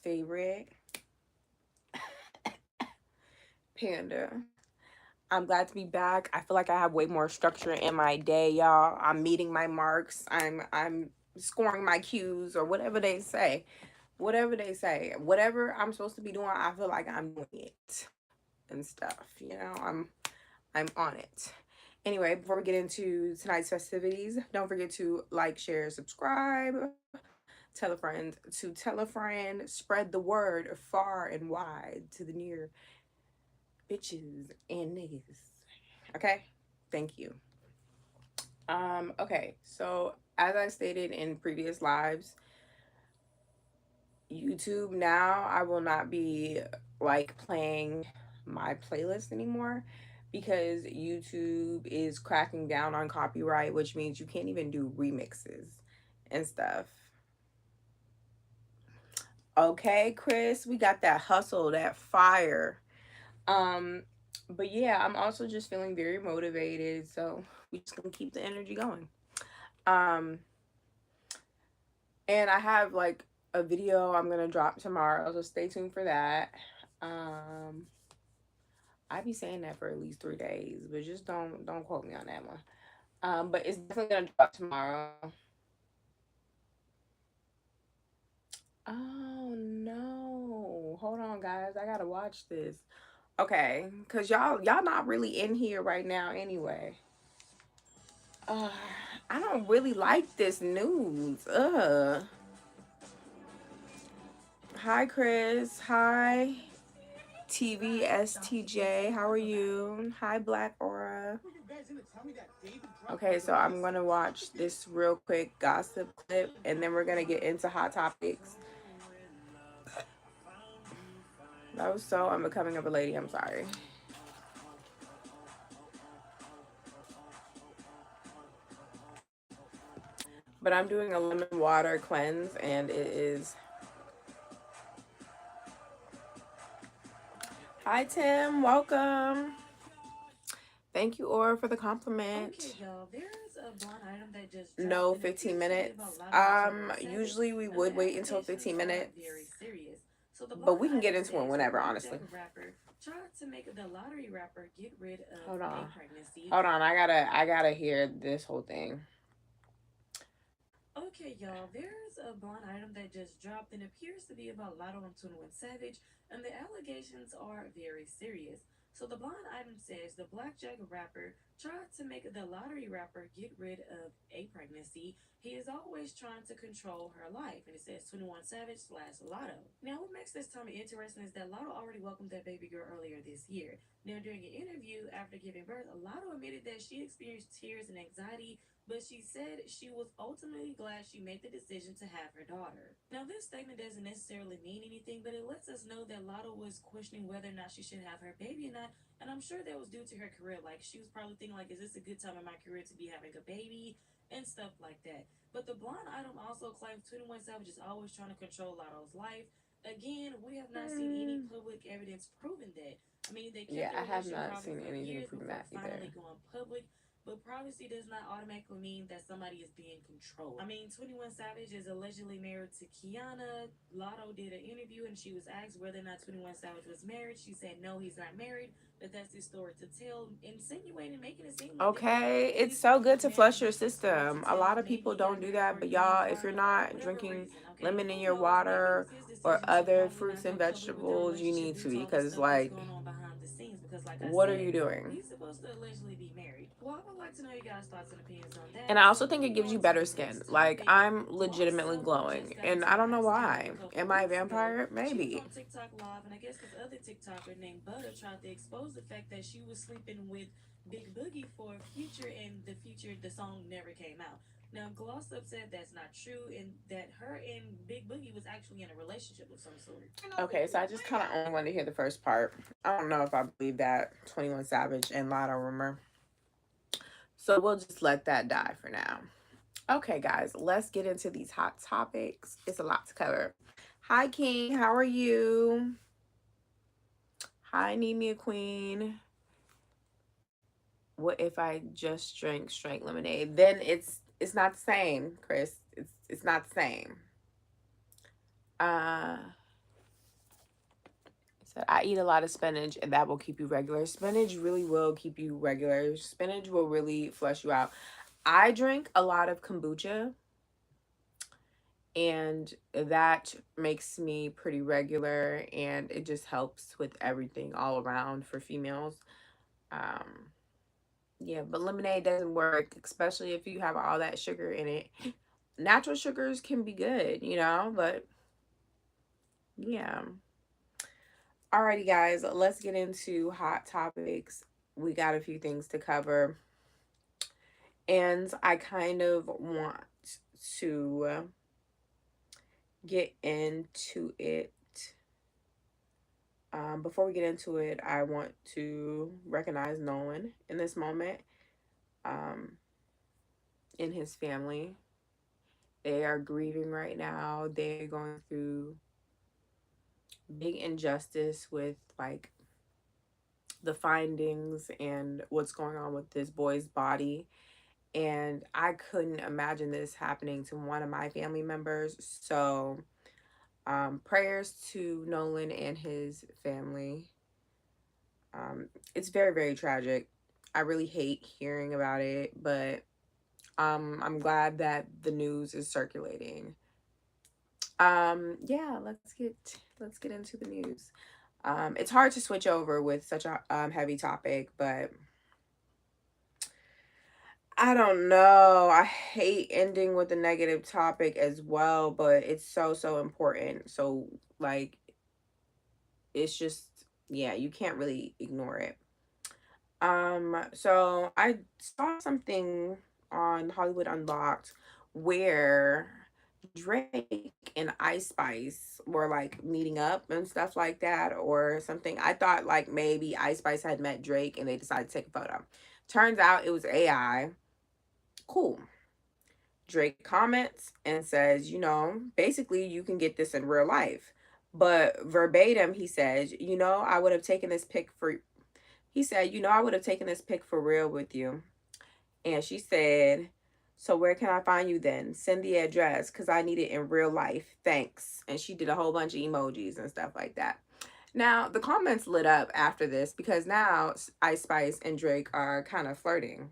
favorite, Panda. I'm glad to be back. I feel like I have way more structure in my day, y'all. I'm meeting my marks. I'm scoring my cues or whatever they say. Whatever they say. Whatever I'm supposed to be doing, I feel like I'm doing it and stuff. I'm on it. Anyway, before we get into tonight's festivities, don't forget to like, share, subscribe, tell a friend to tell a friend, spread the word far and wide to the near bitches and niggas. Okay? Thank you. Okay, so as I stated in previous lives, YouTube now I will not be like playing my playlist anymore because YouTube is cracking down on copyright, which means you can't even do remixes and stuff. Okay, Chris, we got that hustle, that fire. Um, but yeah, I'm also just feeling very motivated, so we just gonna keep the energy going. Um, and I have like a video I'm gonna drop tomorrow, so stay tuned for that. Um, I be saying that for at least 3 days, but just don't quote me on that one. But it's definitely gonna drop tomorrow. Oh no. Hold on guys. I gotta watch this. Okay, cause y'all not really in here right now anyway. Uh I don't really like this news. Hi Chris. Hi TVSTJ. How are you? Hi Black Aura. Okay, so I'm gonna watch this real quick gossip clip and then we're gonna get into hot topics. That was so unbecoming of a lady. I'm sorry. But I'm doing a lemon water cleanse and it is. Hi Tim, welcome. Thank you, Aura, for the compliment. Okay, y'all, there's a blind item that just dropped No, and 15 appears to be minutes. about Lotto and 21 Usually Savage, we and would the wait until 15 allegations are minutes, very serious. So the but blind we can get item into it says the whenever, honestly. Blackjack rapper tried to make the lottery rapper get rid of Hold a on. pregnancy. Hold on. I gotta hear this whole thing. Okay, y'all, there's a blind item that just dropped and appears to be about Lotto and 21 Savage, and the allegations are very serious. So the blind item says the Blackjack rapper tried to make the lottery rapper get rid of a pregnancy. He is always trying to control her life, and it says 21 Savage slash Lotto. Now, what makes this time interesting is that Lotto already welcomed that baby girl earlier this year. Now, during an interview after giving birth, Lotto admitted that she experienced tears and anxiety, but she said she was ultimately glad she made the decision to have her daughter. Now, this statement doesn't necessarily mean anything, but it lets us know that Lotto was questioning whether or not she should have her baby or not, and I'm sure that was due to her career. Like, she was probably thinking, like, is this a good time in my career to be having a baby? And stuff like that. But the blind item also claims 21 Savage is always trying to control Lotto's life. Again, we have not seen any public evidence proving that. I mean, they kept Yeah, their I have relationship not private seen for anything years from before that either. finally going public, but privacy does not automatically mean that somebody is being controlled. I mean, 21 Savage is allegedly married to Kiana. Lotto did an interview and she was asked whether or not 21 Savage was married. She said no, he's not married, but that's his story to tell, insinuating, making it seem like that Okay, it's he's so good to married flush and your that's his story to system. A tell. lot of Maybe people he got don't do married that, for a but green y'all, if you're card or not whatever drinking reason, okay? lemon in Who your knows? Maybe it water was his or decision to other probably fruits not and go public with their vegetables, you relationship need due to to all the because stuff that's like, going on behind the scenes. Because, like I what are said, you doing? he's supposed to allegedly be married. Well, I would like to know your guys' thoughts and opinions on And that. I So also think it moving gives on you to better the skin. next Like topic, I'm Gloss legitimately Up just glowing, got and into I the don't know Axe account a why. couple Am I a weeks ago. vampire? She was Maybe. on TikTok live, and I guess this other TikToker named Butter tried to expose the fact that she was sleeping with Big Boogie for Future, and the song never came out. Now, Gloss Up said that's not true, and that her and Big Boogie was actually in a relationship of some sort. Okay, so I just kind of only want to hear the first part. I don't know if I believe that 21 Savage and Lotto rumor. So we'll just let that die for now. Okay, guys, let's get into these hot topics. It's a lot to cover. Hi, King. How are you? Hi, Need Me a Queen. What if I just drank straight lemonade? Then it's not the same, Chris. It's not the same. Uh I eat a lot of spinach, and that will keep you regular. Spinach really will keep you regular. Spinach will really flush you out. I drink a lot of kombucha, and that makes me pretty regular, and it just helps with everything all around for females. Um, yeah, but lemonade doesn't work, especially if you have all that sugar in it. Natural sugars can be good, but yeah. Alrighty, guys, let's get into hot topics. We got a few things to cover, and I kind of want to get into it. Before we get into it, I want to recognize Nolan in this moment, um, in his family. They are grieving right now. They're going through big injustice with like the findings and what's going on with this boy's body. And I couldn't imagine this happening to one of my family members. So, prayers to Nolan and his family. It's very, very tragic. I really hate hearing about it, but I'm glad that the news is circulating. Yeah, let's get into the news. It's hard to switch over with such a heavy topic, but I don't know. I hate ending with a negative topic as well, but it's so, so important. So, like, it's just, yeah, you can't really ignore it. So I saw something on Hollywood Unlocked where Drake and Ice Spice were like meeting up and stuff like that or something. I thought like maybe Ice Spice had met Drake and they decided to take a photo. Turns out it was AI. Cool. Drake comments and says, basically you can get this in real life. But verbatim, he says, I would have taken this pic for, he said, I would have taken this pic for real with you. And she said, so where can I find you then? Send the address because I need it in real life. Thanks. And she did a whole bunch of emojis and stuff like that. Now, the comments lit up after this because now Ice Spice and Drake are kind of flirting.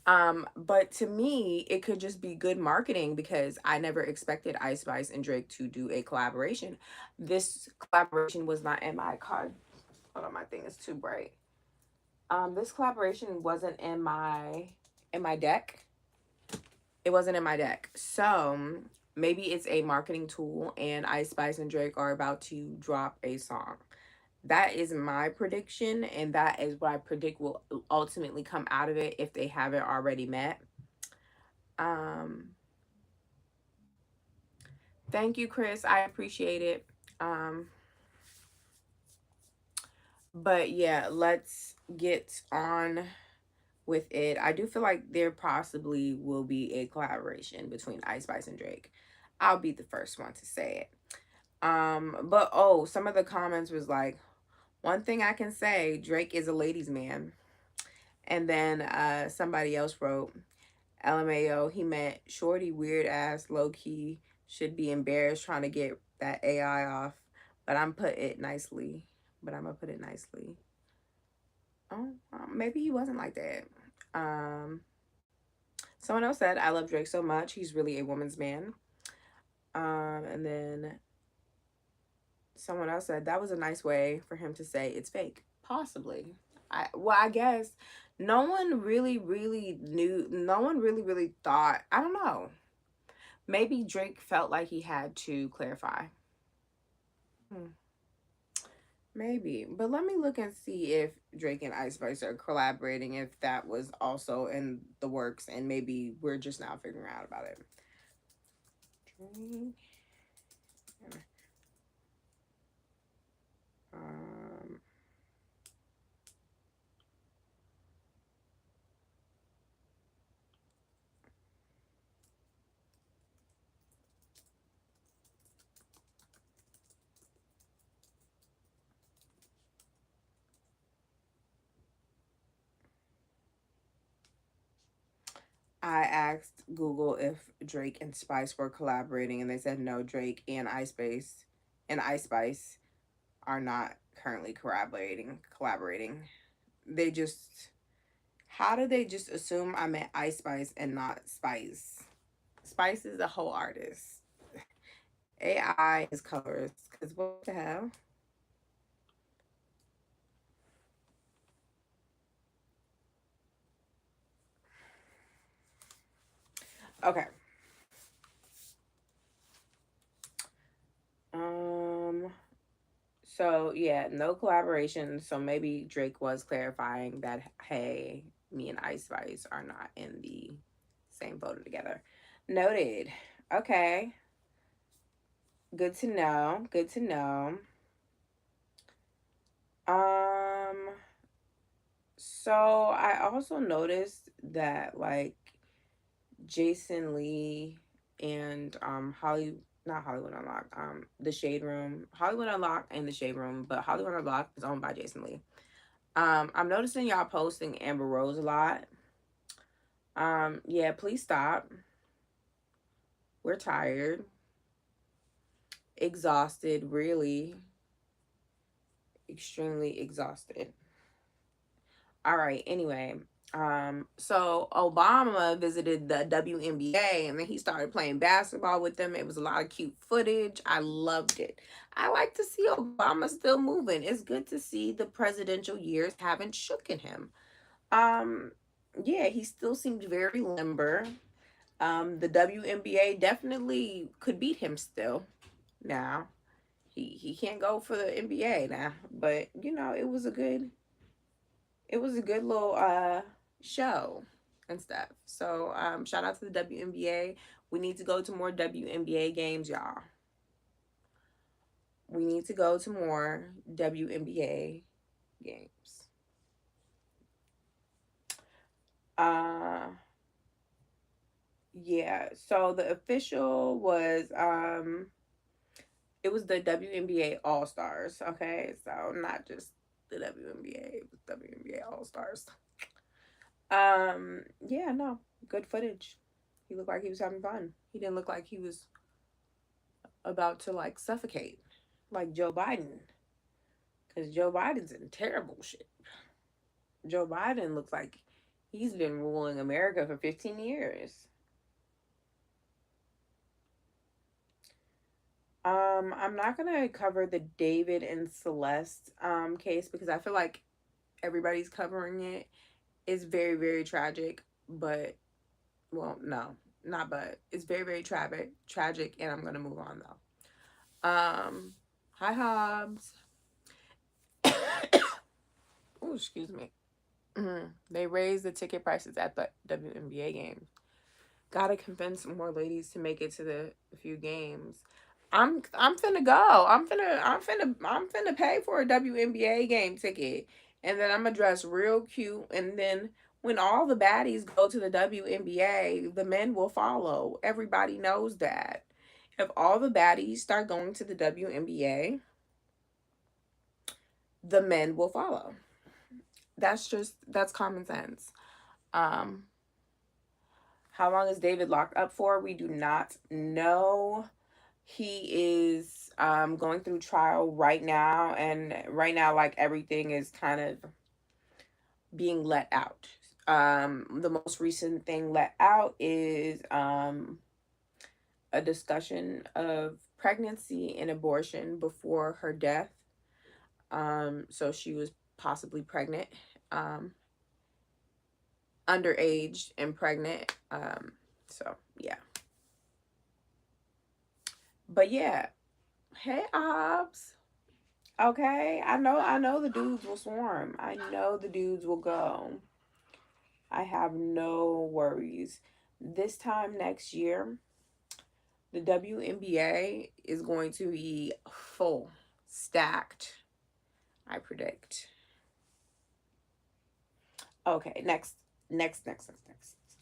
But to me, it could just be good marketing because I never expected Ice Spice and Drake to do a collaboration. This collaboration was not in my card. Hold on, my thing is too bright. This collaboration wasn't in my deck. It wasn't in my deck. So maybe it's a marketing tool and Ice Spice and Drake are about to drop a song. That is my prediction, and that is what I predict will ultimately come out of it if they haven't already met. Um, Thank you, Chris. I appreciate it. Um, but yeah, let's get on with it. I do feel like there possibly will be a collaboration between Ice Spice and Drake. I'll be the first one to say it. But oh, some of the comments was like, one thing I can say, Drake is a ladies' man. And then somebody else wrote, LMAO, he meant shorty, weird ass, low key, should be embarrassed trying to get that AI off. But I'm put it nicely. But I'm gonna put it nicely. Oh, maybe he wasn't like that. Um, Someone else said, I love Drake so much. He's really a woman's man. And then someone else said, that was a nice way for him to say it's fake. Possibly. I guess no one really, really knew. No one really, really thought. I don't know. Maybe Drake felt like he had to clarify. Hmm, maybe. But let me look and see if Drake and Ice Spice are collaborating, if that was also in the works, and maybe we're just now figuring out about it. Drake. Um, I asked Google if Drake and Spice were collaborating, and they said no. Drake and Ice Spice are not currently collaborating. They just, how do they just assume I meant Ice Spice and not Spice? Spice is a whole artist. AI is colors. Cause what the hell? Okay. Um. So yeah, no collaboration. So maybe Drake was clarifying that, hey, me and Ice Spice are not in the same photo together. Noted. Okay. Good to know. Good to know. Um. So I also noticed that like Jason Lee and Holly, not Hollywood Unlocked, the Shade Room, Hollywood Unlocked and the Shade Room, but Hollywood Unlocked is owned by Jason Lee. I'm noticing y'all posting Amber Rose a lot. Yeah, please stop. We're tired, exhausted, really, extremely exhausted. All right, anyway. So Obama visited the WNBA and then he started playing basketball with them. It was a lot of cute footage. I loved it. I like to see Obama still moving. It's good to see the presidential years haven't shooken him. Um, yeah, he still seemed very limber. The WNBA definitely could beat him still. Now he can't go for the NBA now, but you know it was a good little show and stuff. So shout out to the WNBA. We need to go to more WNBA games, y'all. We need to go to more WNBA games. Uh yeah, so the official was it was the WNBA All Stars, okay? So not just the WNBA, it was WNBA All Stars. Yeah, no, good footage. He looked like he was having fun. He didn't look like he was about to like suffocate like Joe Biden. Because Joe Biden's in terrible shape. Joe Biden looks like he's been ruling America for 15 years. I'm not gonna cover the David and Celeste case because I feel like everybody's covering it. It's very, very tragic, but well, no, not but. It's very, very tragic, and I'm gonna move on though. Hi Hobbs. Oh, excuse me. They raised the ticket prices at the WNBA games. Gotta convince more ladies to make it to the few games. I'm finna go. I'm finna pay for a WNBA game ticket. And then I'm gonna dress real cute. And then when all the baddies go to the WNBA, the men will follow. Everybody knows that. If all the baddies start going to the WNBA, the men will follow. That's common sense. Um, how long is David locked up for? We do not know. He is going through trial right now, and right now, like everything is kind of being let out. The most recent thing let out is a discussion of pregnancy and abortion before her death. So she was possibly pregnant, um, underage and pregnant. So yeah, but yeah. Hey, Obs. Okay, I know the dudes will swarm. I know the dudes will go. I have no worries. This time next year, the WNBA is going to be full, stacked, I predict. Okay, next.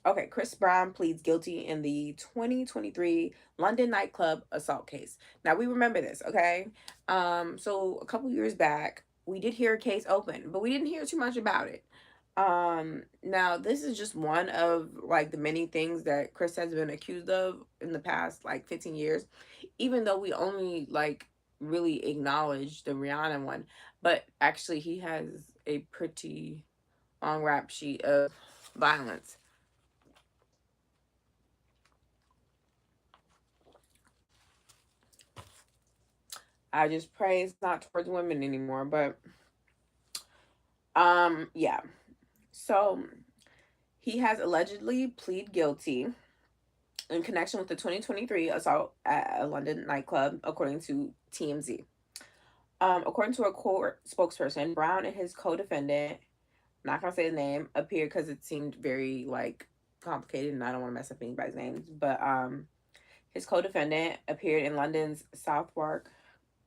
Okay, Chris Brown pleads guilty in the 2023 London nightclub assault case. Now we remember this, okay? So a couple years back, we did hear a case open, but we didn't hear too much about it. Now this is just one of like the many things that Chris has been accused of in the past like 15 years. Even though we only like really acknowledge the Rihanna one. But actually, he has a pretty long rap sheet of violence. I just pray it's not towards women anymore. But yeah. So he has allegedly plead guilty in connection with the 2023 assault at a London nightclub, according to TMZ. According to a court spokesperson, Brown and his co-defendant, not gonna say his name, appeared because it seemed very like complicated, and I don't want to mess up anybody's names. But his co-defendant appeared in London's Southwark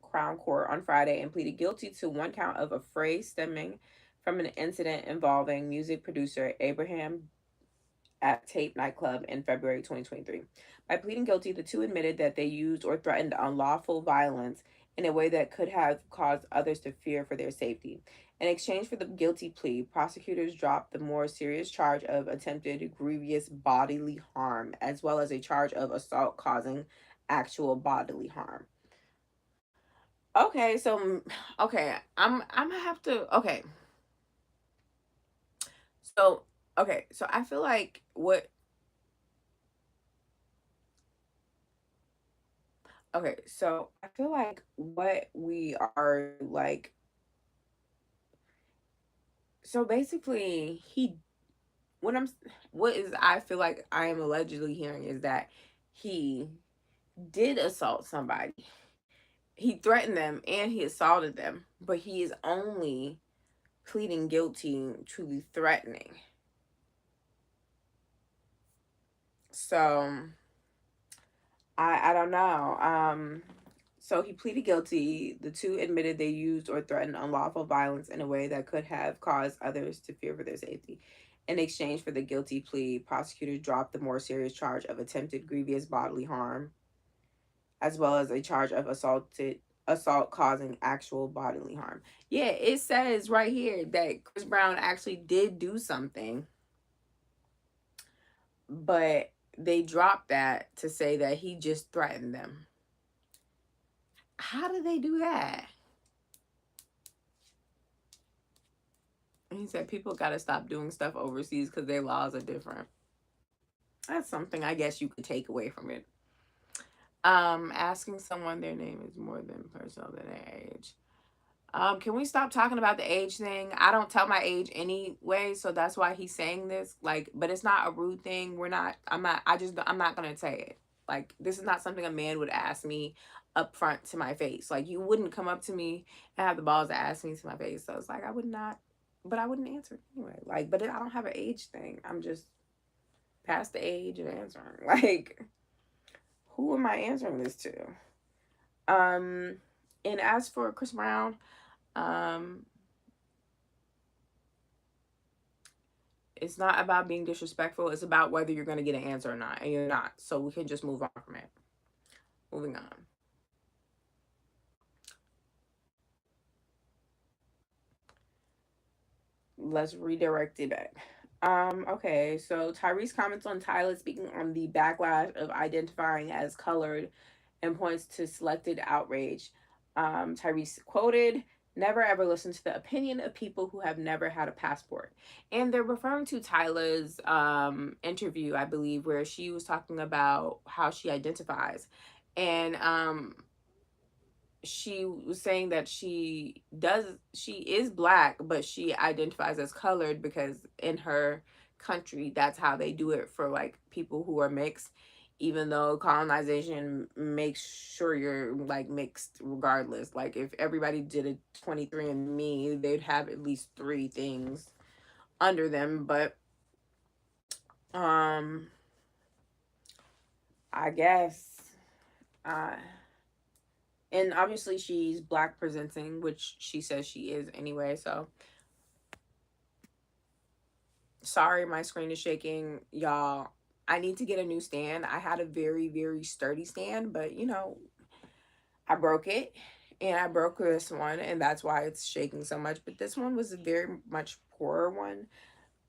Crown Court on Friday and pleaded guilty to one count of a phrase stemming from an incident involving music producer Abraham at Tape nightclub in February 2023. By pleading guilty, the two admitted that they used or threatened unlawful violence in a way that could have caused others to fear for their safety. In exchange for the guilty plea, prosecutors dropped the more serious charge of attempted grievous bodily harm, as well as a charge of assault causing actual bodily harm. Okay, so okay, I'm gonna have to okay. So okay, so I feel like what okay, so I feel like what we are like, so basically what I'm what is I feel like I am allegedly hearing is that he did assault somebody. He threatened them and he assaulted them, but he is only pleading guilty to the threatening. So I don't know. So he pleaded guilty. The two admitted they used or threatened unlawful violence in a way that could have caused others to fear for their safety. In exchange for the guilty plea, prosecutors dropped the more serious charge of attempted grievous bodily harm, as well as a charge of assault causing actual bodily harm. Yeah, it says right here that Chris Brown actually did do something, but they dropped that to say that he just threatened them. How did they do that? And he said people got to stop doing stuff overseas because their laws are different. That's something I guess you could take away from it. Asking someone their name is more than personal than their age. Can we stop talking about the age thing? I don't tell my age anyway, so that's why he's saying this. Like, but it's not a rude thing. I'm not gonna say it. Like, this is not something a man would ask me up front to my face. Like, you wouldn't come up to me and have the balls to ask me to my face. So it's like, I would not, but I wouldn't answer it anyway. Like, but I don't have an age thing. I'm just past the age and answering. Like, who am I answering this to? Um, and as for Chris Brown, um, it's not about being disrespectful. It's about whether you're going to get an answer or not, and you're not. So we can just move on from it. Moving on. Let's redirect it back. Okay, so Tyrese comments on Tyler speaking on the backlash of identifying as colored and points to selected outrage. Tyrese quoted, "Never ever listen to the opinion of people who have never had a passport." And they're referring to Tyler's interview, I believe, where she was talking about how she identifies. And she was saying that she is black, but she identifies as colored because in her country that's how they do it for like people who are mixed, even though colonization makes sure you're like mixed regardless. Like if everybody did a 23andMe, they'd have at least three things under them. But um I guess uh and obviously she's black presenting, which she says she is anyway. So sorry, my screen is shaking, y'all. I need to get a new stand. I had a very, very sturdy stand, but you know, I broke it and I broke this one, and that's why it's shaking so much. But this one was a very much poorer one,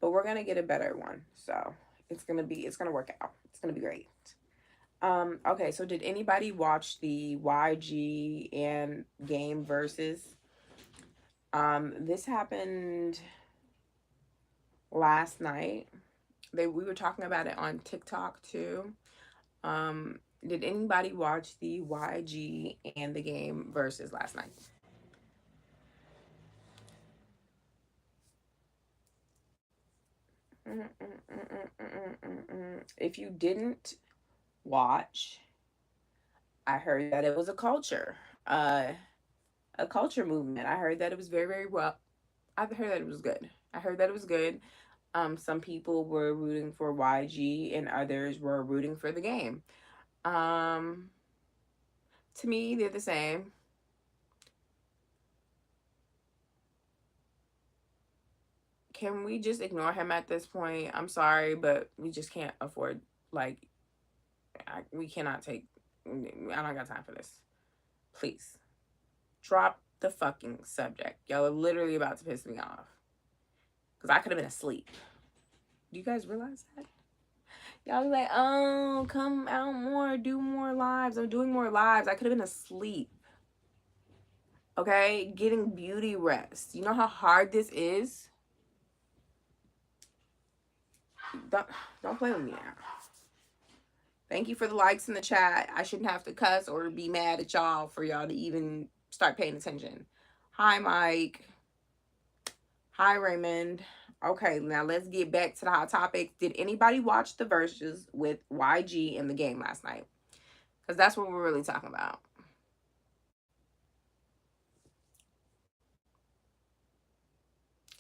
but we're gonna get a better one. So it's gonna work out. It's gonna be great. Okay, so did anybody watch the YG and Game versus? This happened last night. We were talking about it on TikTok too. Did anybody watch the YG and the Game versus last night? If you didn't watch, I heard that it was uh, a culture movement. I heard that it was very, very well. I heard that it was good. I heard that it was good. Some people were rooting for YG and others were rooting for the Game. Um, to me, they're the same. Can we just ignore him at this point? I'm sorry, but we just can't afford, like, we cannot take, I don't got time for this. Please. Drop the fucking subject. Y'all are literally about to piss me off. Because I could have been asleep. Do you guys realize that? Y'all be like, oh, come out more, do more lives. I'm doing more lives. I could have been asleep. Okay? Getting beauty rest. You know how hard this is? Don't, don't play with me now. Thank you for the likes in the chat. I shouldn't have to cuss or be mad at y'all for y'all to even start paying attention. Hi, Mike. Hi, Raymond. Okay, now let's get back to the hot topics. Did anybody watch the verses with YG in the Game last night? Because that's what we're really talking about.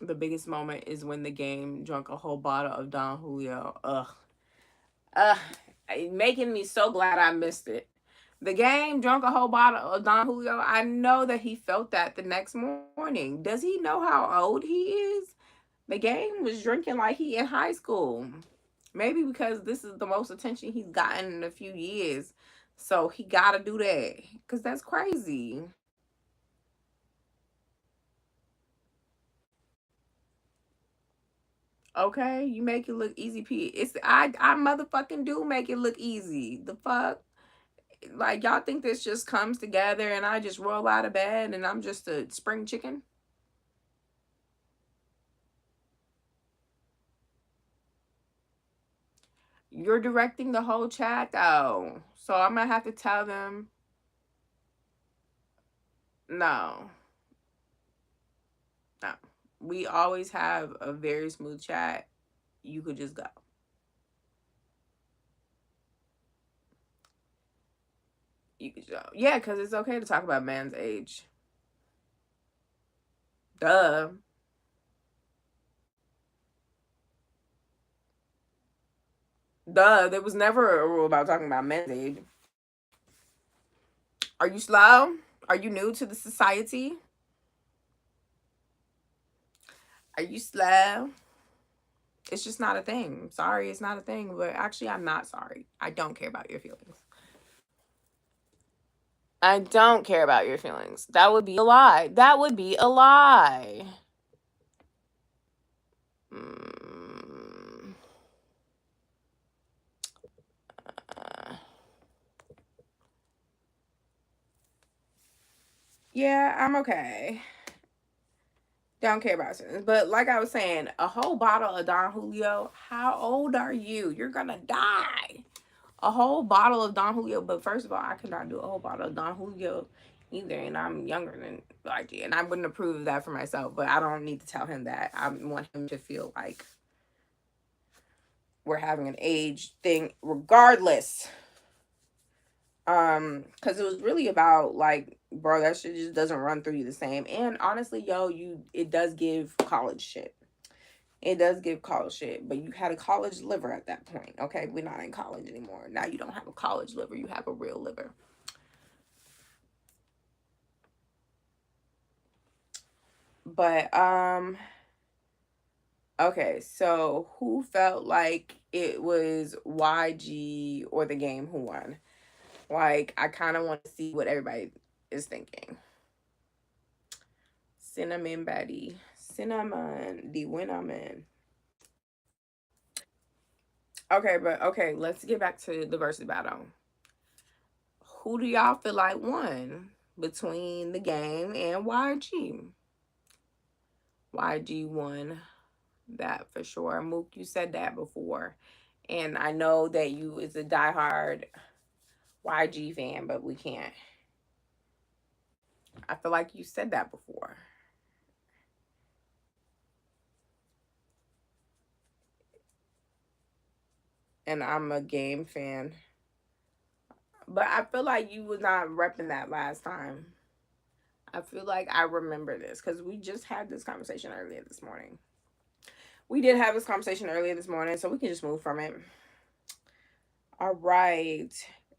The biggest moment is when the Game drunk a whole bottle of Don Julio. Ugh. Ugh. Making me so glad I missed it. The Game drunk a whole bottle of Don Julio. I know that he felt that the next morning. Does he know how old he is? The Game was drinking like he in high school. Maybe because this is the most attention he's gotten in a few years. So he gotta do that. Cause that's crazy. Okay, you make it look easy, P. I motherfucking do make it look easy. The fuck? Like y'all think this just comes together and I just roll out of bed and I'm just a spring chicken? You're directing the whole chat though. So I'm gonna have to tell them no. No. We always have a very smooth chat. You could just go. You could go. Yeah, because it's okay to talk about man's age. Duh. Duh. There was never a rule about talking about men's age. Are you slow? Are you new to the society? Are you slow? It's just not a thing. Sorry, it's not a thing. But actually, I'm not sorry. I don't care about your feelings. I don't care about your feelings. That would be a lie. That would be a lie. Mm. Yeah, I'm okay. Don't care about it. But like I was saying, a whole bottle of Don Julio. How old are you? You're gonna die. A whole bottle of Don Julio. But first of all, I could not do a whole bottle of Don Julio either, and I'm younger than YG, and I wouldn't approve of that for myself. But I don't need to tell him that. I want him to feel like we're having an age thing, regardless. Because it was really about like, bro, that shit just doesn't run through you the same. And honestly, yo, it does give college shit. It does give college shit, but you had a college liver at that point. Okay, we're not in college anymore. Now you don't have a college liver, you have a real liver. But okay, so who felt like it was YG or the Game who won? Like, I kind of want to see what everybody is thinking. Cinnamon Betty. Cinnamon, the winner man. Okay, but okay, let's get back to the versus battle. Who do y'all feel like won between the game and YG? YG won that for sure. Mook, you said that before. And I know that you is a diehard YG fan, but we can't. I feel like you said that before. And I'm a game fan. But I feel like you was not repping that last time. I feel like I remember this because we just had this conversation earlier this morning. We did have this conversation earlier this morning, so we can just move from it. All right.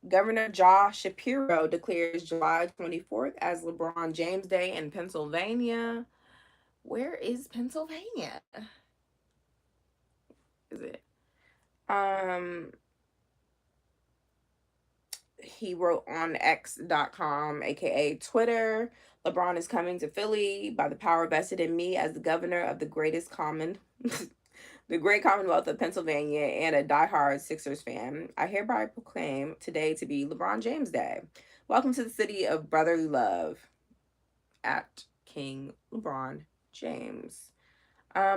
Governor Josh Shapiro declares July 24th as LeBron James Day in Pennsylvania. Where is Pennsylvania? Is it? He wrote on X.com, aka Twitter, LeBron is coming to Philly by the power vested in me as the governor of the greatest the great Commonwealth of Pennsylvania and a diehard Sixers fan. I hereby proclaim today to be LeBron James Day. Welcome to the city of brotherly love at King LeBron James.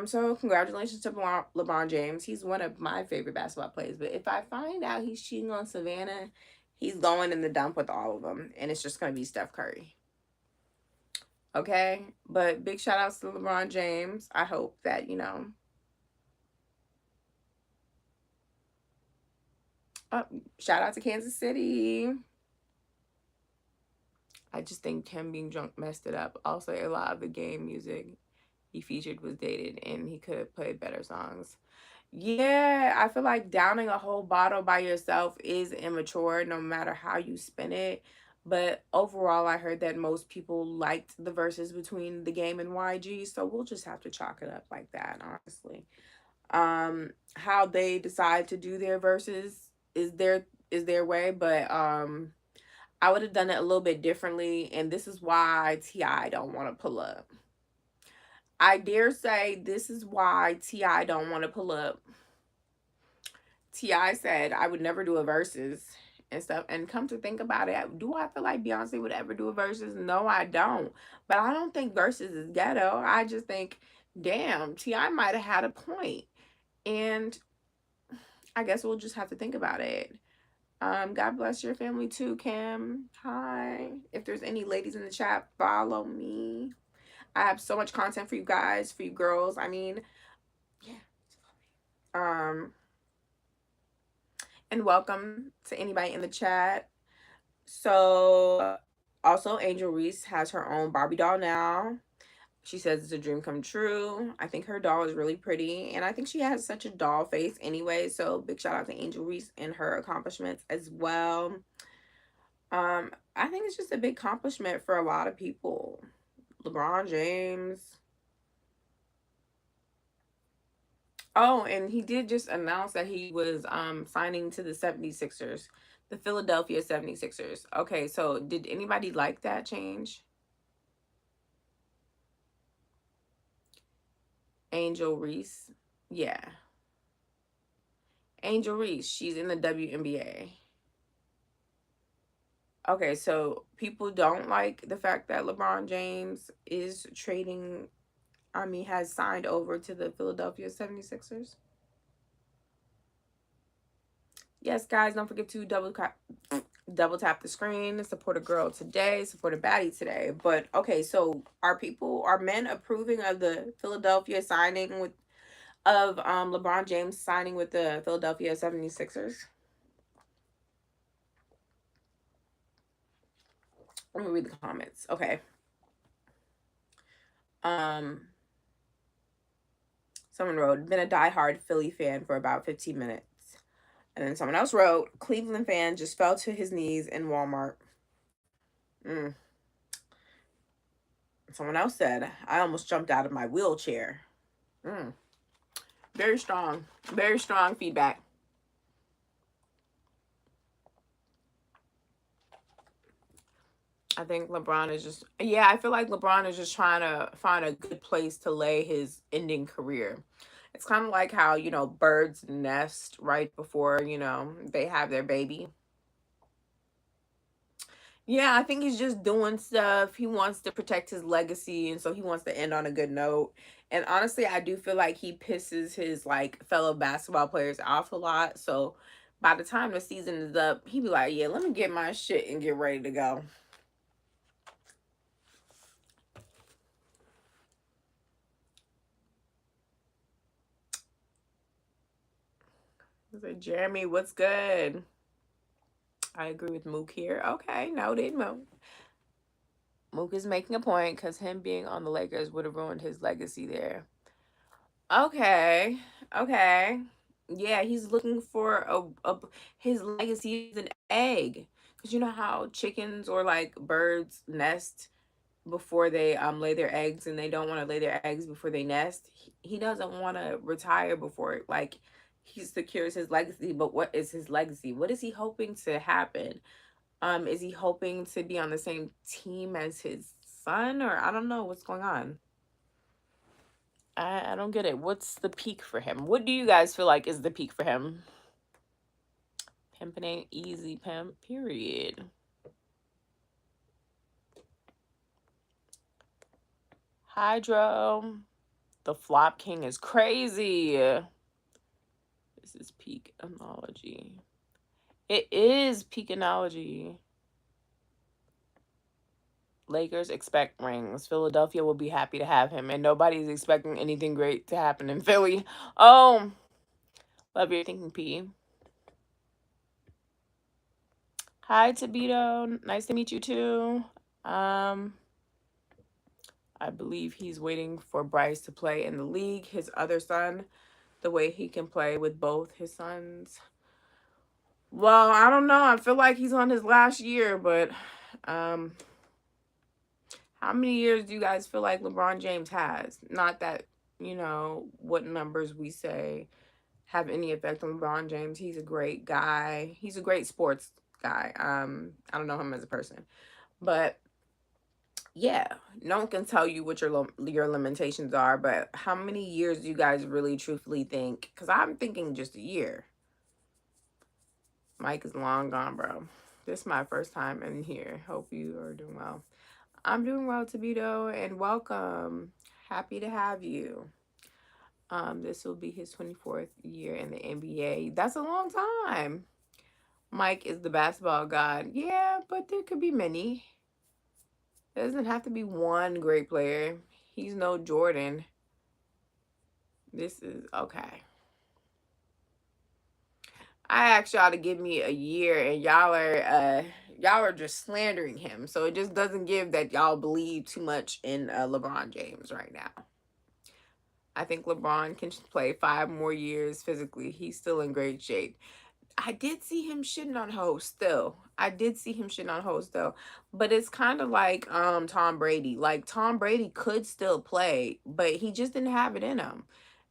So congratulations to LeBron James. He's one of my favorite basketball players. But if I find out he's cheating on Savannah, he's going in the dump with all of them, and it's just gonna be Steph Curry. Okay, but big shout outs to LeBron James. I hope that shout out to Kansas City. I just think him being drunk messed it up. Also, a lot of the game music he featured was dated, and he could have played better songs. Yeah, I feel like downing a whole bottle by yourself is immature, no matter how you spin it. But overall, I heard that most people liked the verses between the game and YG, so we'll just have to chalk it up like that, honestly. How they decide to do their verses is their way, but I would have done it a little bit differently, and this is why T.I. don't want to pull up. I dare say this is why T.I. don't want to pull up. T.I. said I would never do a verses and stuff. And come to think about it, do I feel like Beyonce would ever do a verses? No, I don't. But I don't think verses is ghetto. I just think, damn, T.I. might have had a point. And I guess we'll just have to think about it. God bless your family too, Kim. Hi. If there's any ladies in the chat, follow me. I have so much content for you guys, for you girls. I mean, yeah. And welcome to anybody in the chat. So, also, Angel Reese has her own Barbie doll now. She says it's a dream come true. I think her doll is really pretty, and I think she has such a doll face anyway. So, big shout out to Angel Reese and her accomplishments as well. I think it's just a big accomplishment for a lot of people. LeBron James. Oh, and he did just announce that he was signing to the 76ers, the Philadelphia 76ers. Okay, so did anybody like that change? Angel Reese. Yeah. Angel Reese, she's in the WNBA. Okay, so people don't like the fact that LeBron James is has signed over to the Philadelphia 76ers. Yes, guys, don't forget to double tap the screen, support a girl today, support a baddie today. But okay, so are men approving of the Philadelphia signing of LeBron James signing with the Philadelphia 76ers? Let me read the comments. Okay. Someone wrote, been a diehard Philly fan for about 15 minutes. And then someone else wrote, Cleveland fan just fell to his knees in Walmart. Someone else said, I almost jumped out of my wheelchair. Very strong feedback. I think LeBron is just, I feel like LeBron is just trying to find a good place to lay his ending career. It's kind of like how, birds nest right before, they have their baby. Yeah, I think he's just doing stuff. He wants to protect his legacy, and so he wants to end on a good note. And honestly, I do feel like he pisses his like fellow basketball players off a lot. So by the time the season is up, he be like, "Yeah, let me get my shit and get ready to go." I said, Jeremy, what's good? I agree with Mook here. Okay, noted, Mook. Mook is making a point because him being on the Lakers would have ruined his legacy there. Okay. Okay. Yeah, he's looking for a his legacy is an egg. Cause you know how chickens or like birds nest before they lay their eggs, and they don't want to lay their eggs before they nest. He doesn't want to retire before like he secures his legacy. But what is his legacy? What is he hoping to happen? Is he hoping to be on the same team as his son, or I don't know what's going on. I don't get it. What's the peak for him? What do you guys feel like is the peak for him? Pimping ain't easy, pimp, period. Hydro. The flop king is crazy. This is peak analogy. It is peak analogy. Lakers expect rings. Philadelphia will be happy to have him, and nobody's expecting anything great to happen in Philly. Oh, love your thinking, P. Hi, Tabito. Nice to meet you too. Um, I believe he's waiting for Bryce to play in the league. His other son, the way he can play with both his sons. Well, I don't know. I feel like he's on his last year, but um, how many years do you guys feel like LeBron James has? Not that, what numbers we say have any effect on LeBron James. He's a great guy. He's a great sports guy. I don't know him as a person, but yeah, no one can tell you what your limitations are. But how many years do you guys really truthfully think? Because I'm thinking just a year. Mike is long gone, bro. This is my first time in here. Hope you are doing well. I'm doing well, Tabito, and welcome. Happy to have you. This will be his 24th year in the NBA. That's a long time. Mike is the basketball god. Yeah, but there could be many. There doesn't have to be one great player. He's no Jordan. This is okay. I asked y'all to give me a year, and y'all are just slandering him. So it just doesn't give that y'all believe too much in LeBron James right now. I think LeBron can play 5 more years physically. He's still in great shape. I did see him shitting on hoes still. I did see him shitting on hoes still. But it's kind of like Tom Brady. Like Tom Brady could still play, but he just didn't have it in him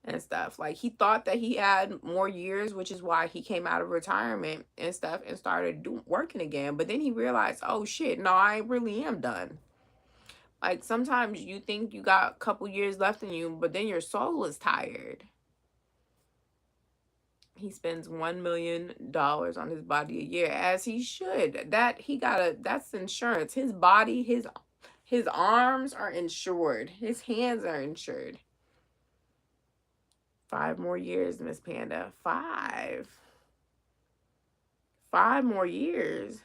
and stuff. Like he thought that he had more years, which is why he came out of retirement and stuff and started working again. But then he realized, oh shit, no, I really am done. Like sometimes you think you got a couple years left in you, but then your soul is tired. He spends $1 million on his body a year, as he should. That's insurance. His body, his arms are insured. His hands are insured. 5 more years, Miss Panda. 5 more years.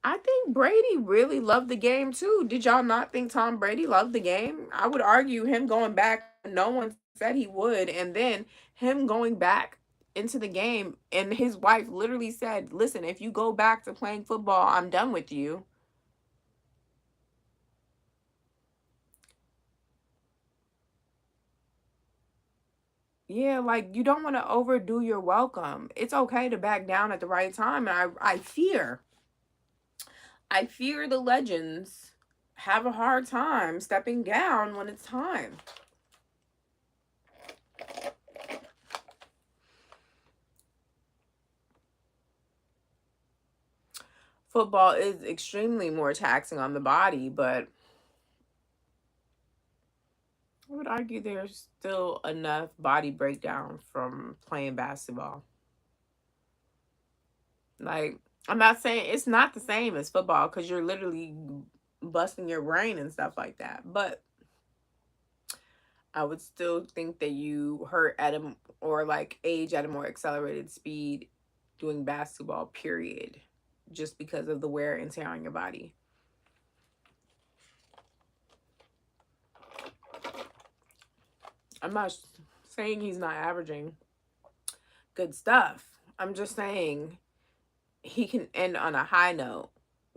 I think Brady really loved the game too. Did y'all not think Tom Brady loved the game? I would argue him going back, no one said he would, and then him going back into the game, and his wife literally said, "Listen, if you go back to playing football, I'm done with you." Yeah, like you don't want to overdo your welcome. It's okay to back down at the right time, and I fear the legends have a hard time stepping down when it's time. Football is extremely more taxing on the body, but I would argue there's still enough body breakdown from playing basketball. Like, I'm not saying it's not the same as football because you're literally busting your brain and stuff like that. But I would still think that you hurt at a or like age at a more accelerated speed doing basketball, period. Just because of the wear and tear on your body. I'm not saying he's not averaging good stuff. I'm just saying he can end on a high note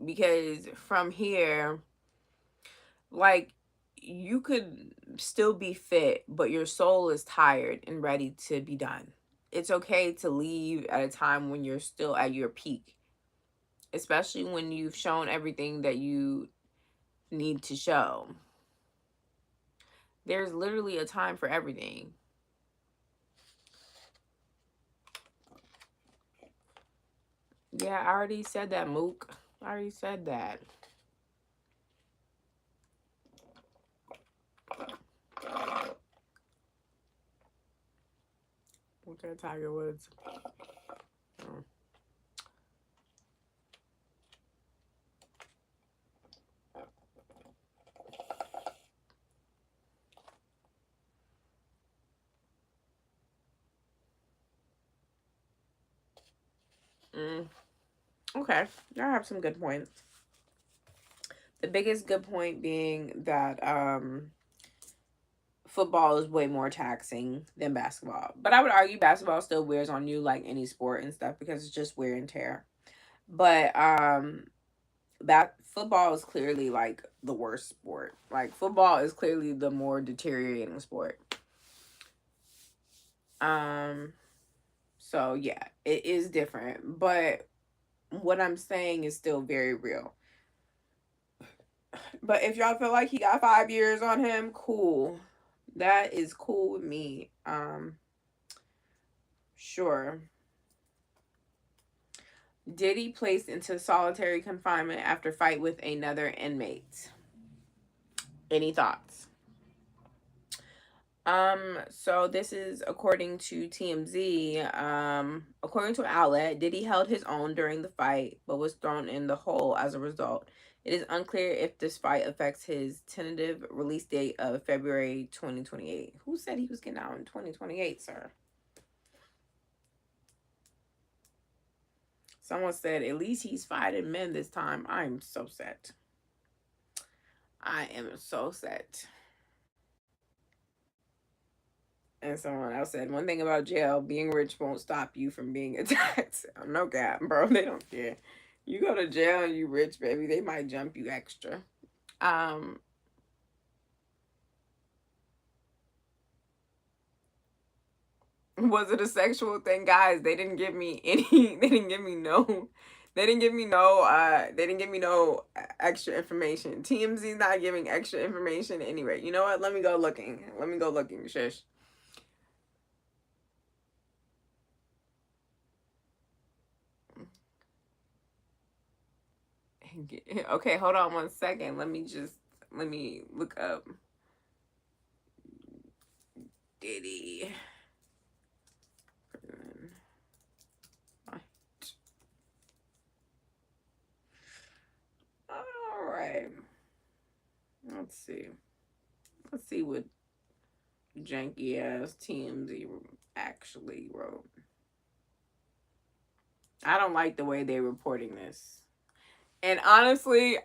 because from here, like, you could still be fit, but your soul is tired and ready to be done. It's okay to leave at a time when you're still at your peak, especially when you've shown everything that you need to show. There's literally a time for everything. Yeah, I already said that, Mook. I already said that. Look at Tiger Woods. Oh. Mm. Okay, I have some good points. The biggest good point being that football is way more taxing than basketball. But I would argue basketball still wears on you like any sport and stuff because it's just wear and tear. But that football is clearly like the worst sport. Like football is clearly the more deteriorating sport. Um so yeah, it is different, but what I'm saying is still very real. But if y'all feel like he got 5 years on him, cool. That is cool with me. Sure. Diddy placed into solitary confinement after fight with another inmate. Any thoughts? So this is according to TMZ. According to outlet, Diddy held his own during the fight, but was thrown in the hole as a result. It is unclear if this fight affects his tentative release date of February 2028. Who said he was getting out in 2028, sir? Someone said, at least he's fighting men this time. I'm so set. I am so set. And someone else said, one thing about jail, being rich won't stop you from being attacked. No cap, bro. They don't care. You go to jail and you rich, baby, they might jump you extra. Um, was it a sexual thing? Guys, they didn't give me any, they didn't give me no, they didn't give me no extra information. TMZ not giving extra information anyway. You know what? Let me go looking. Let me go looking, shush. Okay, hold on 1 second. Let me look up Diddy. All right. Let's see. Let's see what janky ass TMZ actually wrote. I don't like the way they're reporting this. And honestly,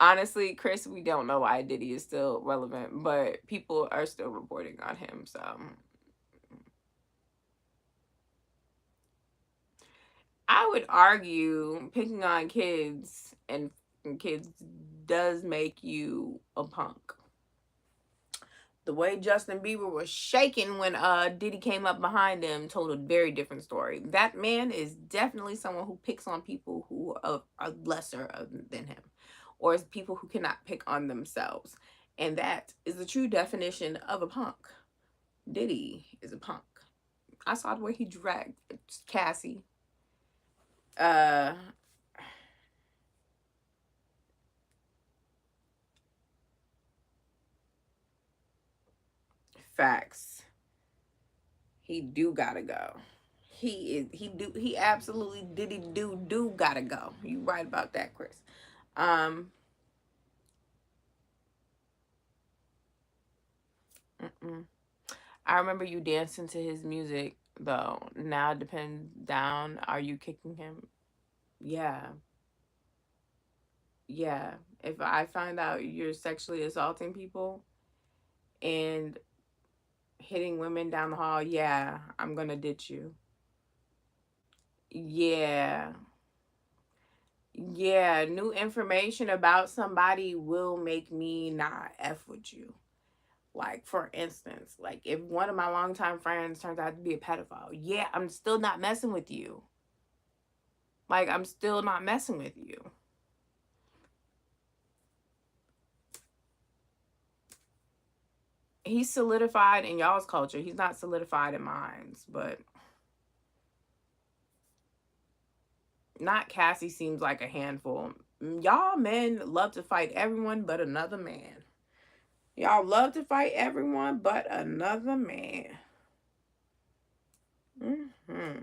honestly, Chris, we don't know why Diddy is still relevant, but people are still reporting on him. So I would argue picking on kids and kids does make you a punk. The way Justin Bieber was shaking when Diddy came up behind him told a very different story. That man is definitely someone who picks on people who are lesser than him, or is people who cannot pick on themselves. And that is the true definition of a punk. Diddy is a punk. I saw the way he dragged Cassie. Uh Facts. He do gotta go. he absolutely do gotta go. You right about that, Chris. Um mm-mm. I remember you dancing to his music though. Now depend down, are you kicking him? Yeah. Yeah. If I find out you're sexually assaulting people and hitting women down the hall, yeah, I'm gonna ditch you. Yeah. Yeah, new information about somebody will make me not F with you. Like, for instance, like if one of my longtime friends turns out to be a pedophile, yeah, I'm still not messing with you. Like, I'm still not messing with you. He's solidified in y'all's culture. He's not solidified in mine's, but not Cassie seems like a handful. Y'all men love to fight everyone but another man. Y'all love to fight everyone but another man. Hmm.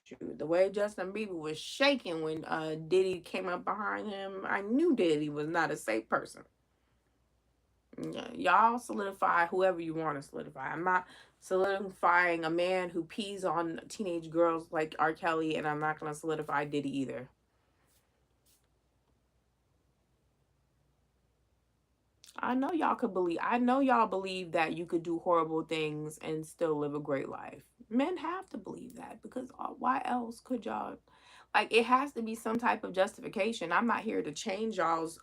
Shoot, the way Justin Bieber was shaking when Diddy came up behind him, I knew Diddy was not a safe person. Yeah, y'all solidify whoever you want to solidify. I'm not solidifying a man who pees on teenage girls like R. Kelly, and I'm not gonna solidify Diddy either. I know y'all could believe. I know y'all believe that you could do horrible things and still live a great life. Men have to believe that because why else could y'all? Like, it has to be some type of justification. I'm not here to change y'all's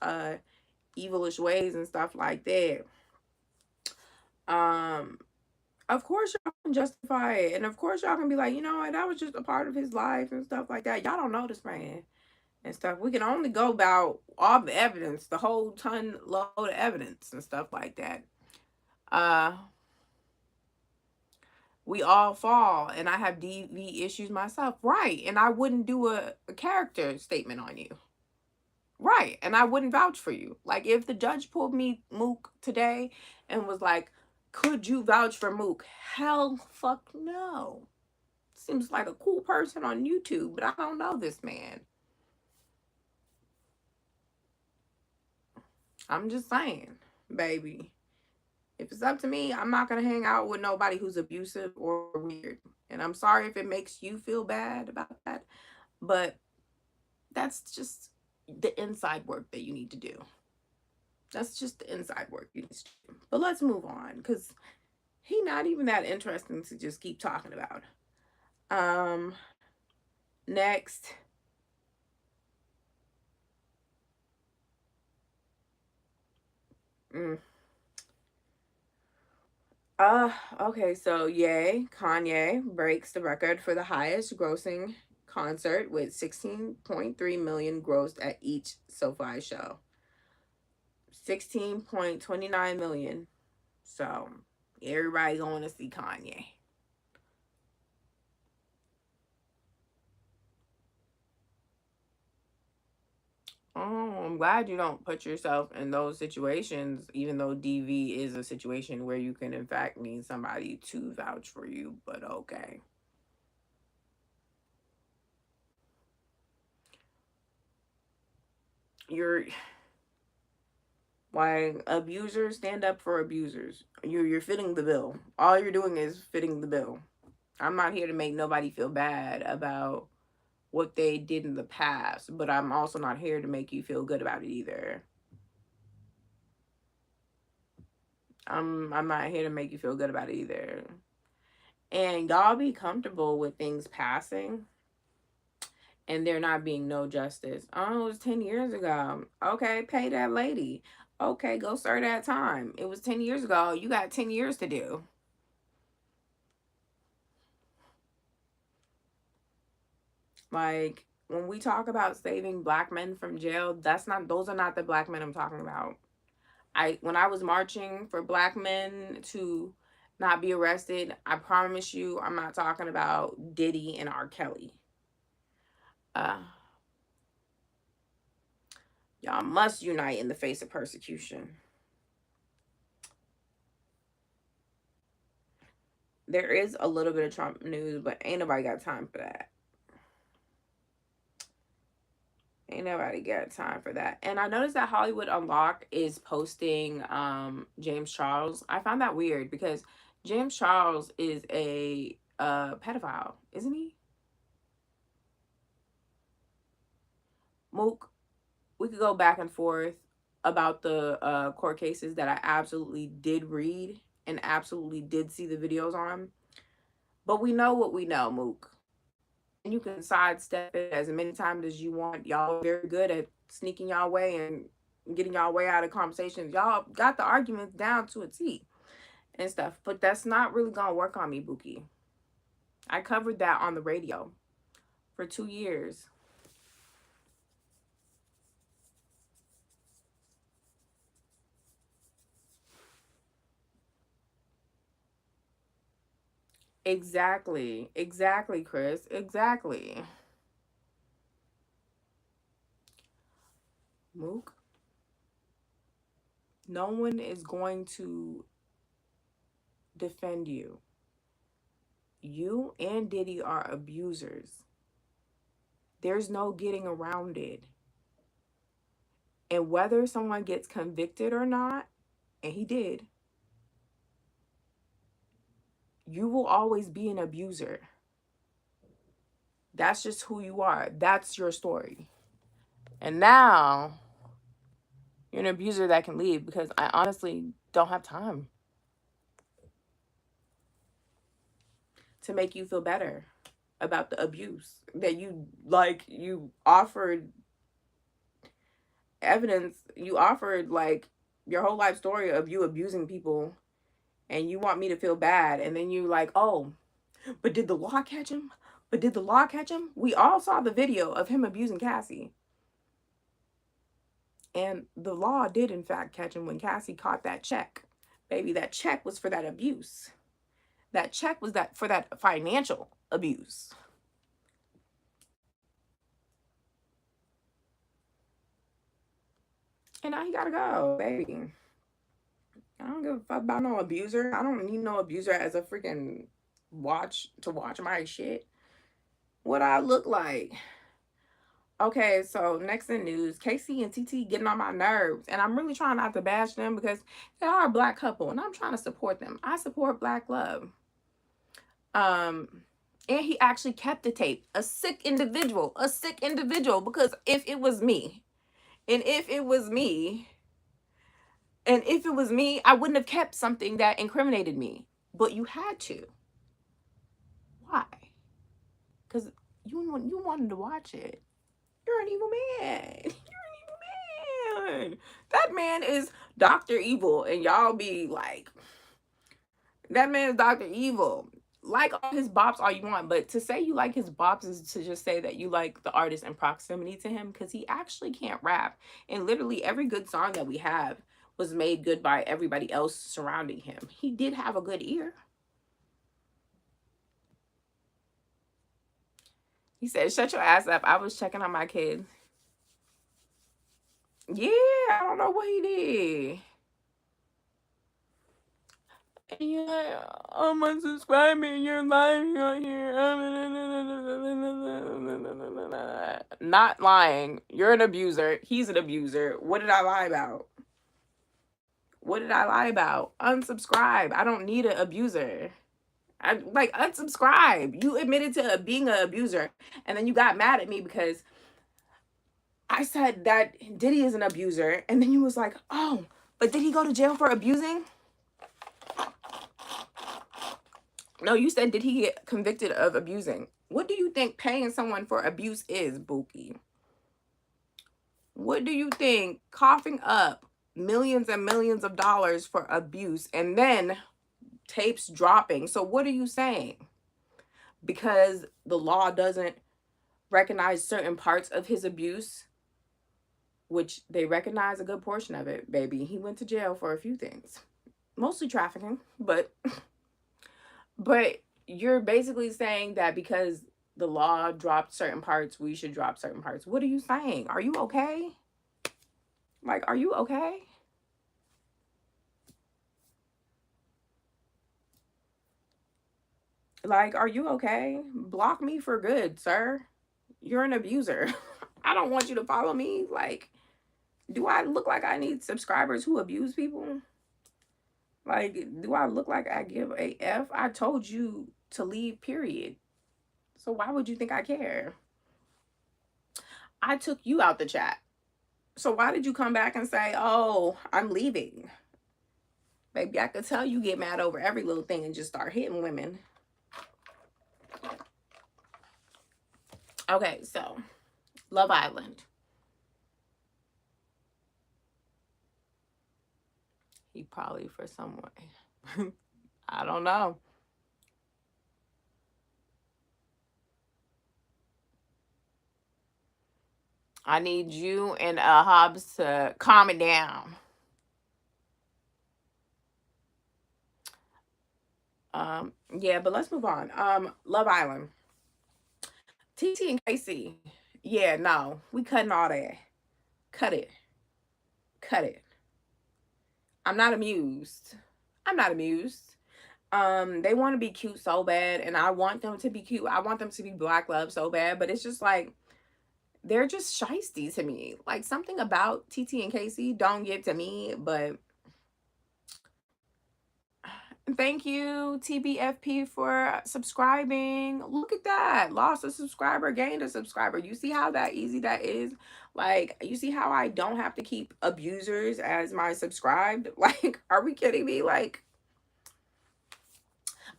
evilish ways and stuff like that. Um, of course y'all can justify it, and of course y'all can be like, you know what, that was just a part of his life and stuff like that. Y'all don't know this man and stuff. We can only go about all the evidence, the whole ton load of evidence and stuff like that. Uh, we all fall, and I have DV issues myself, right? And I wouldn't do a character statement on you, right? And I wouldn't vouch for you. Like, if the judge pulled me Mook today and was like, "Could you vouch for Mook?" Hell, fuck no. Seems like a cool person on YouTube, but I don't know this man. I'm just saying, baby. If it's up to me, I'm not gonna hang out with nobody who's abusive or weird. And I'm sorry if it makes you feel bad about that, but that's just the inside work that you need to do. That's just the inside work you need to do. But let's move on, because he not even that interesting to just keep talking about. Um, next. Mm. okay, so yay, Kanye breaks the record for the highest grossing concert with 16.3 million grossed at each SoFi show. 16.29 million. So everybody going to see Kanye. Oh, I'm glad you don't put yourself in those situations, even though DV is a situation where you can, in fact, need somebody to vouch for you, but okay. You're like, abusers stand up for abusers. You're fitting the bill. All you're doing is fitting the bill. I'm not here to make nobody feel bad about what they did in the past, but I'm also not here to make you feel good about it either. I'm not here to make you feel good about it either. And y'all be comfortable with things passing and there not being no justice. Oh, it was 10 years ago. Okay, pay that lady. Okay, go serve that time. It was 10 years ago. You got 10 years to do. Like, when we talk about saving black men from jail, those are not the black men I'm talking about. When I was marching for black men to not be arrested, I promise you I'm not talking about Diddy and R. Kelly. Uh y'all must unite in the face of persecution. There is a little bit of Trump news, but ain't nobody got time for that. Ain't nobody got time for that. And I noticed that Hollywood Unlocked is posting James Charles. I found that weird because James Charles is a pedophile, isn't he? Mook, we could go back and forth about the court cases that I absolutely did read and absolutely did see the videos on. But we know what we know, Mook. And you can sidestep it as many times as you want. Y'all are very good at sneaking y'all way and getting y'all way out of conversations. Y'all got the arguments down to a T and stuff. But that's not really gonna work on me, Bookie. I covered that on the radio for 2 years. Exactly. Exactly, Chris. Exactly. Mook, no one is going to defend you. You and Diddy are abusers. There's no getting around it. And whether someone gets convicted or not, and he did, you will always be an abuser. That's just who you are. That's your story. And now you're an abuser that can leave because I honestly don't have time to make you feel better about the abuse that you offered evidence, you offered like your whole life story of you abusing people, and you want me to feel bad, and then you like, oh, but did the law catch him? But did the law catch him? We all saw the video of him abusing Cassie. And the law did, in fact, catch him when Cassie caught that check. Baby, that check was for that abuse. That check was that for that financial abuse. And now he gotta go, baby. I don't give a fuck about no abuser. I don't need no abuser as a freaking watch my shit. What I look like. Okay, so next in news, Casey and TT getting on my nerves. And I'm really trying not to bash them because they are a black couple and I'm trying to support them. I support black love. And he actually kept the tape. A sick individual. Because if it was me, and if it was me, I wouldn't have kept something that incriminated me. But you had to. Why? Because you wanted to watch it. You're an evil man. You're an evil man. That man is Dr. Evil. And y'all be like, that man is Dr. Evil. Like all his bops all you want. But to say you like his bops is to just say that you like the artist in proximity to him. Because he actually can't rap. And literally every good song that we have was made good by everybody else surrounding him. He did have a good ear. He said, shut your ass up. I was checking on my kids. Yeah, I don't know what he did. And you're like, I'm unsubscribing, you're lying on here. Not lying. You're an abuser. He's an abuser. What did I lie about? What did I lie about? Unsubscribe. I don't need an abuser. I like unsubscribe. You admitted to being an abuser, and then you got mad at me because I said that Diddy is an abuser, and then you was like, oh, but did he go to jail for abusing? No, you said, did he get convicted of abusing? What do you think paying someone for abuse is, Bookie? What do you think coughing up millions and millions of dollars for abuse and then tapes dropping? So what are you saying? Because the law doesn't recognize certain parts of his abuse, which they recognize a good portion of it, baby. He went to jail for a few things, mostly trafficking, but you're basically saying that because the law dropped certain parts, we should drop certain parts. What are you saying? Are you okay? Like, are you okay? Like, are you okay? Block me for good, sir. You're an abuser. I don't want you to follow me. Like, do I look like I need subscribers who abuse people? Like, do I look like I give a F? I told you to leave, period. So why would you think I care? I took you out the chat. So why did you come back and say, oh, I'm leaving? Baby, I could tell you get mad over every little thing and just start hitting women. Okay, so Love Island. He probably for someone. I don't know. I need you and Hobbs to calm it down. Yeah, but let's move on. Love Island. TT and Casey. Yeah, no, we cutting all that. Cut it. Cut it. I'm not amused. I'm not amused. They want to be cute so bad, and I want them to be cute. I want them to be black love so bad, but it's just like they're just shisty to me. Like something about TT and Casey don't get to me, but thank you, TBFP, for subscribing. Look at that. Lost a subscriber, gained a subscriber. You see how that easy that is? Like, you see how I don't have to keep abusers as my subscribed? Like, are we kidding me? Like,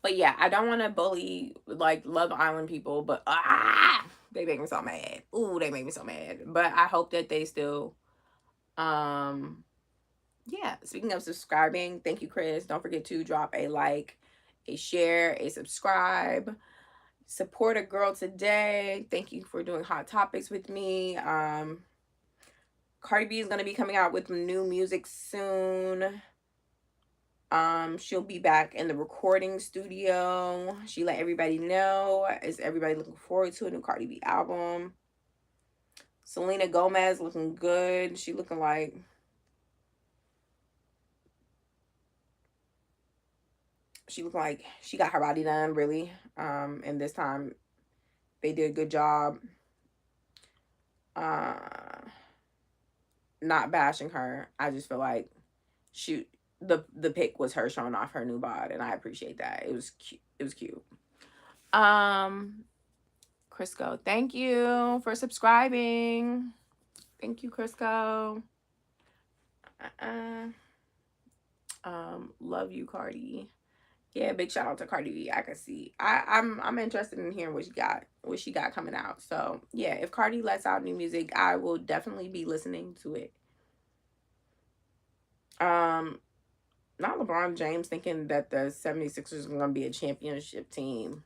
but yeah, I don't want to bully like Love Island people, but they make me so mad. Ooh, they make me so mad. But I hope that they still um yeah, speaking of subscribing, thank you, Chris. Don't forget to drop a like, a share, a subscribe. Support a girl today. Thank you for doing hot topics with me. Cardi B is gonna be coming out with new music soon. She'll be back in the recording studio. She let everybody know. Is everybody looking forward to a new Cardi B album? Selena Gomez looking good. She looking like she got her body done, really. And this time they did a good job. Uh, Not bashing her. I just feel like shoot the pick was her showing off her new bod, and I appreciate that. It was cute. It was cute. Um, Crisco, thank you for subscribing. Thank you, Crisco. Uh, love you, Cardi. Yeah, big shout out to Cardi B. I can see. I'm interested in hearing what she got coming out. So yeah, if Cardi lets out new music, I will definitely be listening to it. Um, Not LeBron James thinking that the 76ers are gonna be a championship team.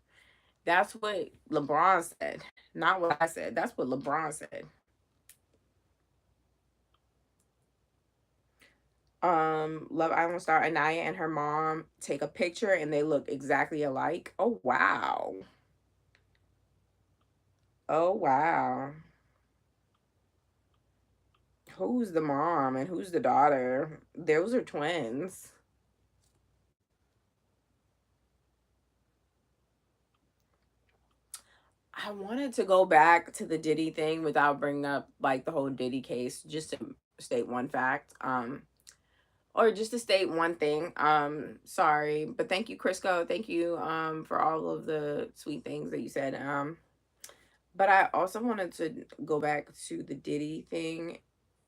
That's what LeBron said. Not what I said. That's what LeBron said. Love Island star Anaya and her mom take a picture and they look exactly alike. Oh wow. Oh wow. Who's the mom and who's the daughter? Those are twins. I wanted to go back to the Diddy thing without bringing up like the whole Diddy case, just to state one fact. Or just to state one thing. Sorry, but thank you, Crisco. Thank you for all of the sweet things that you said. But I also wanted to go back to the Diddy thing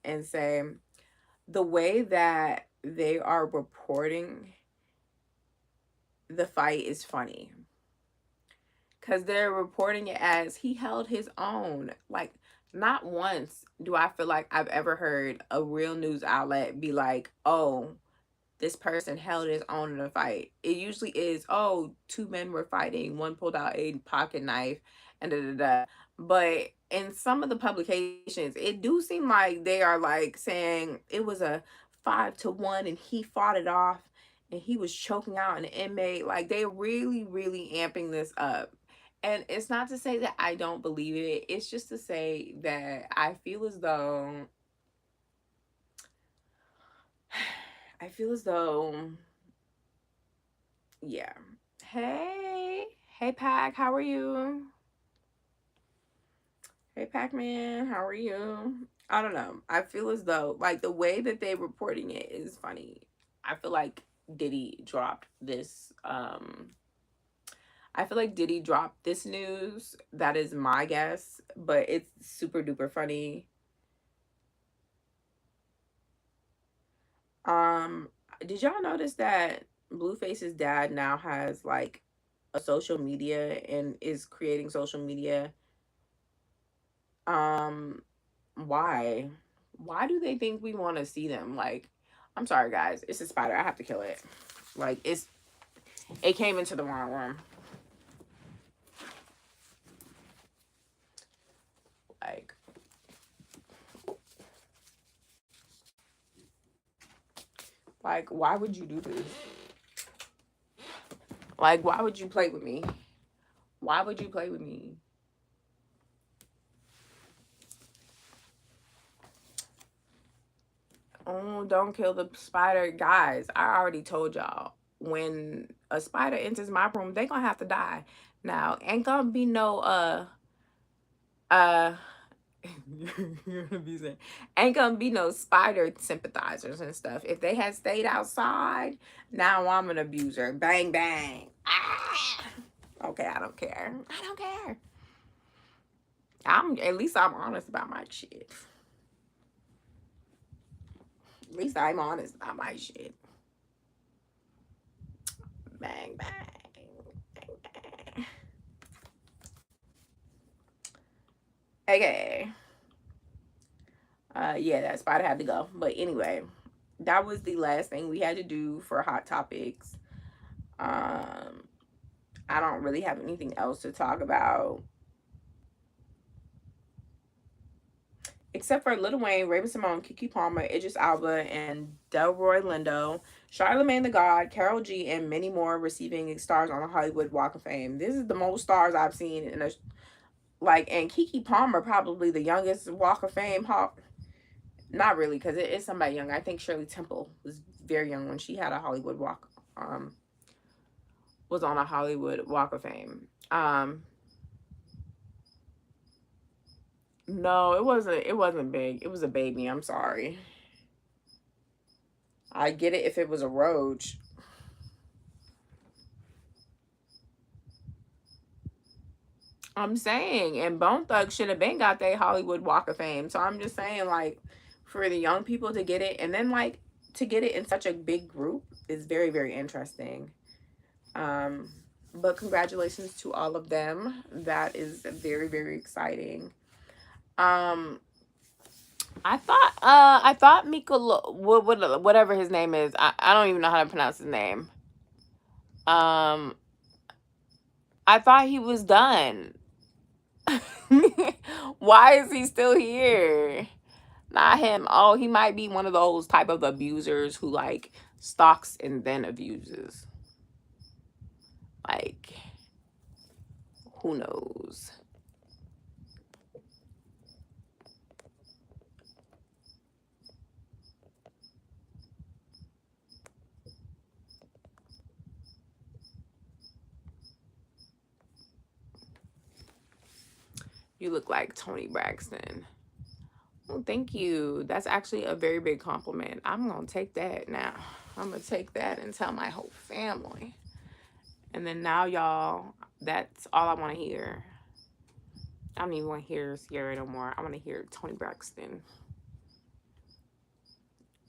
and say the way that they are reporting the fight is funny because they're reporting it as he held his own. Like, not once do I feel like I've ever heard a real news outlet be like, oh, this person held his own in a fight. It usually is, oh, two men were fighting, one pulled out a pocket knife, and da da da. But in some of the publications, it do seem like they are like saying it was a 5-1 and he fought it off and he was choking out an inmate. Like they really, really amping this up. And it's not to say that I don't believe it. It's just to say that I feel as though I feel as though yeah. Hey, Hey Pac, how are you? Hey Pac-Man, how are you? I don't know. I feel as though like the way that they reporting it is funny. I feel like Diddy dropped this I feel like Diddy dropped this news. That is my guess, but it's super duper funny. Um, did y'all notice that Blueface's dad now has like a social media and is creating social media? Um, why? Why do they think we want to see them? Like, I'm sorry guys, it's a spider. I have to kill it. Like it came into the wrong room. Like like why would you do this? Like why would you play with me? Why would you play with me? Oh, don't kill the spider. Guys, I already told y'all. When a spider enters my room, they gonna have to die. Now, ain't gonna be no uh you're gonna be saying ain't gonna be no spider sympathizers and stuff. If they had stayed outside, now I'm an abuser. Bang bang. Ah! Okay, I don't care. I don't care. I'm at least I'm honest about my shit. At least I'm honest about my shit. Bang bang. Bang bang. Okay. Yeah, that spider had to go. But anyway, that was the last thing we had to do for hot topics. Um, I don't really have anything else to talk about except for Lil Wayne, Raven Simone, Kiki Palmer, Idris Alba, and Delroy Lindo, Charlamagne the God, Carol G, and many more receiving stars on the Hollywood Walk of Fame. This is the most stars I've seen in a like, and Kiki Palmer probably the youngest Walk of Fame hop. Not really, because it is somebody young. I think Shirley Temple was very young when she had a Hollywood Walk. Was on a Hollywood Walk of Fame. No, it wasn't. It wasn't big. It was a baby. I'm sorry. I get it if it was a roach. I'm saying, and Bone Thugs should have been got their Hollywood Walk of Fame. So I'm just saying, like, for the young people to get it, and then like to get it in such a big group is very very interesting. Um, but congratulations to all of them. That is very very exciting. Um, I thought Mikolo, whatever his name is. I don't even know how to pronounce his name. Um, I thought he was done. Why is he still here? Not him. Oh, he might be one of those type of abusers who like stalks and then abuses. Like, who knows? You look like Tony Braxton. Well, thank you. That's actually a very big compliment. I'm gonna take that now. I'm gonna take that and tell my whole family. And then now, y'all, that's all I want to hear. I don't even want to hear Sierra no more. I want to hear Tony Braxton.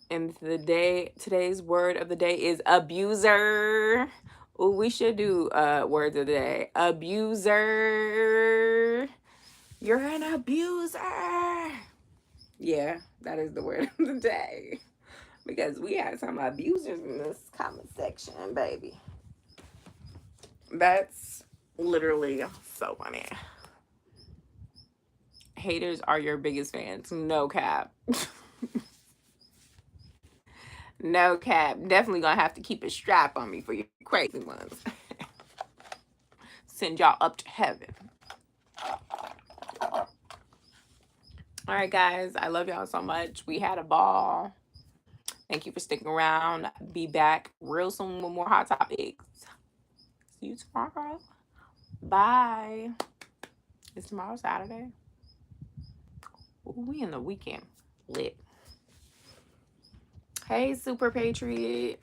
And today's word of the day is abuser. Ooh, we should do words of the day. Abuser. You're an abuser. Yeah, that is the word of the day. Because we had some abusers in this comment section, baby. That's literally so funny. Haters are your biggest fans. No cap. No cap. Definitely gonna have to keep a strap on me for you crazy ones. Send y'all up to heaven. All right, guys. I love y'all so much. We had a ball. Thank you for sticking around. Be back real soon with more hot topics. See you tomorrow. Bye. Is tomorrow Saturday? Ooh, we in the weekend. Lit. Hey, Super Patriot.